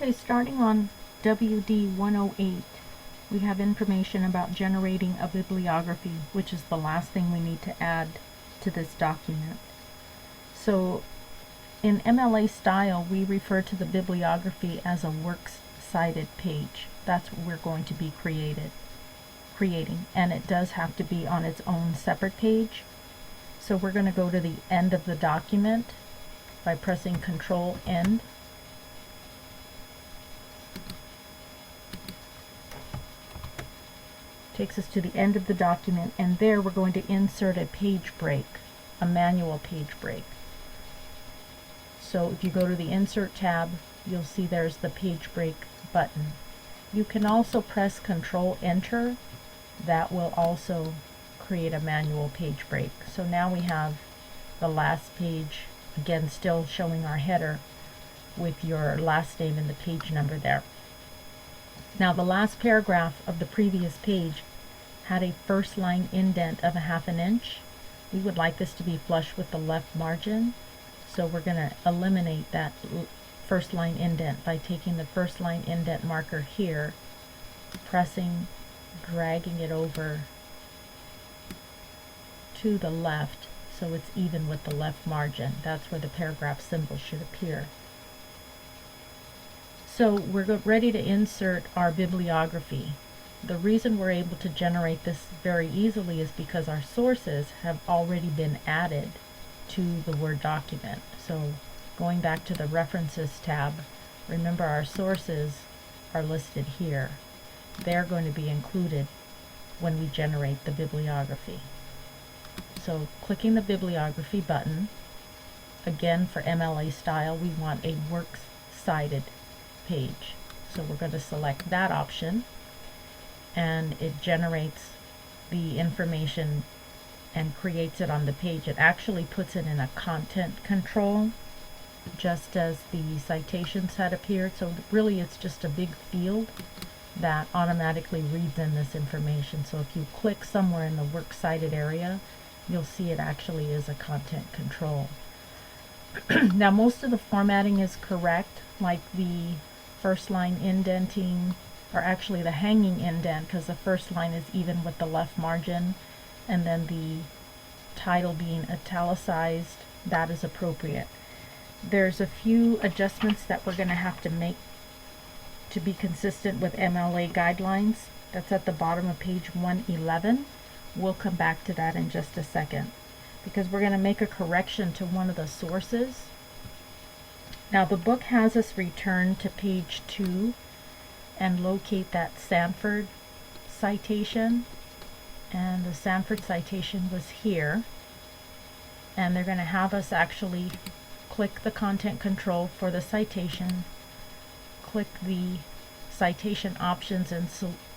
Okay, starting on WD 108, we have information about generating a bibliography, which is the last thing we need to add to this document. So in MLA Style, we refer to the bibliography as a Works Cited page. That's what we're going to be creating, and it does have to be on its own separate page. So we're going to go to the end of the document by pressing Control End. Takes us to the end of the document, and there we're going to insert a page break, a manual page break. So if you go to the Insert tab, you'll see there's the page break button. You can also press Control Enter. That will also create a manual page break. So now we have the last page, again still showing our header with your last name and the page number there. Now the last paragraph of the previous page had a first line indent of 1/2 inch. We would like this to be flush with the left margin, so we're going to eliminate that first line indent by taking the first line indent marker here, pressing, dragging it over to the left so it's even with the left margin. That's where the paragraph symbol should appear. So we're ready to insert our bibliography. The reason we're able to generate this very easily is because our sources have already been added to the Word document. So going back to the References tab, remember our sources are listed here. They're going to be included when we generate the bibliography. So clicking the bibliography button, again for MLA Style we want a Works Cited page. So we're going to select that option, and it generates the information and creates it on the page. It actually puts it in a content control, just as the citations had appeared. So really it's just a big field that automatically reads in this information. So if you click somewhere in the Works Cited area, you'll see it actually is a content control. Now most of the formatting is correct, like the first line indenting, or actually the hanging indent, because the first line is even with the left margin, and then the title being italicized, that is appropriate. There's a few adjustments that we're going to have to make to be consistent with MLA guidelines. That's at the bottom of page 111. We'll come back to that in just a second, because we're going to make a correction to one of the sources. Now the book has us return to page 2 and locate that Sanford citation, and the Sanford citation was here, and they're going to have us actually click the content control for the citation, click the citation options, and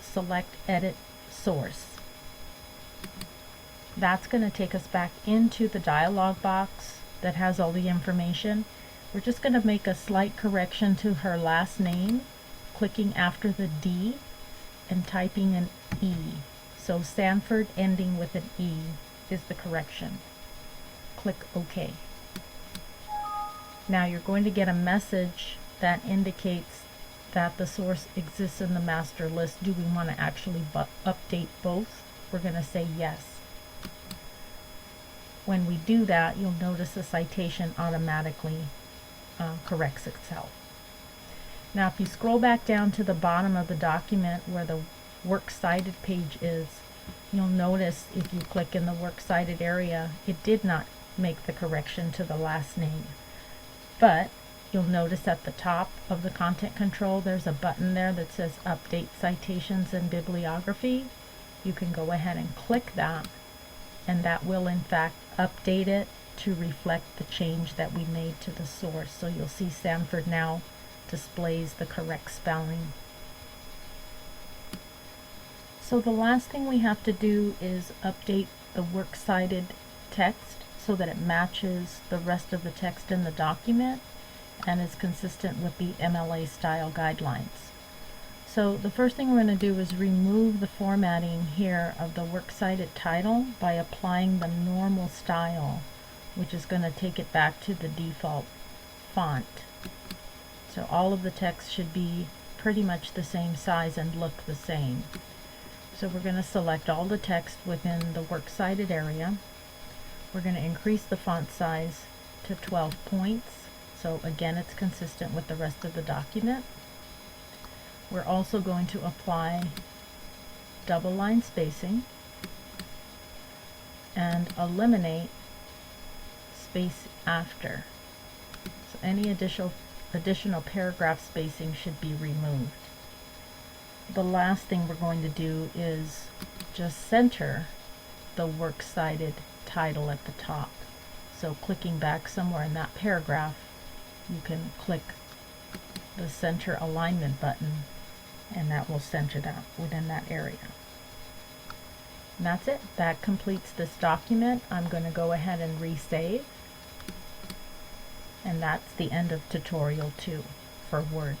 select Edit Source. That's going to take us back into the dialog box that has all the information. We're just going to make a slight correction to her last name, clicking after the D and typing an E. So Sanford ending with an E is the correction. Click OK. Now you're going to get a message that indicates that the source exists in the master list. Do we want to actually update both? We're going to say yes. When we do that, you'll notice the citation automatically corrects itself. Now if you scroll back down to the bottom of the document where the Works Cited page is, you'll notice if you click in the Works Cited area, it did not make the correction to the last name. But you'll notice at the top of the content control there's a button there that says Update Citations and Bibliography. You can go ahead and click that, and that will in fact update it to reflect the change that we made to the source. So you'll see Sanford now displays the correct spelling. So the last thing we have to do is update the Works Cited text so that it matches the rest of the text in the document and is consistent with the MLA Style guidelines. So the first thing we're going to do is remove the formatting here of the Works Cited title by applying the normal style, which is going to take it back to the default font. So all of the text should be pretty much the same size and look the same. So we're going to select all the text within the Works Cited area. We're going to increase the font size to 12 points. So again, it's consistent with the rest of the document. We're also going to apply double line spacing and eliminate space after. So any additional paragraph spacing should be removed. The last thing we're going to do is just center the Works Cited title at the top. So clicking back somewhere in that paragraph, you can click the center alignment button and that will center that within that area. And that's it. That completes this document. I'm going to go ahead and resave. And that's the end of tutorial 2 for Word.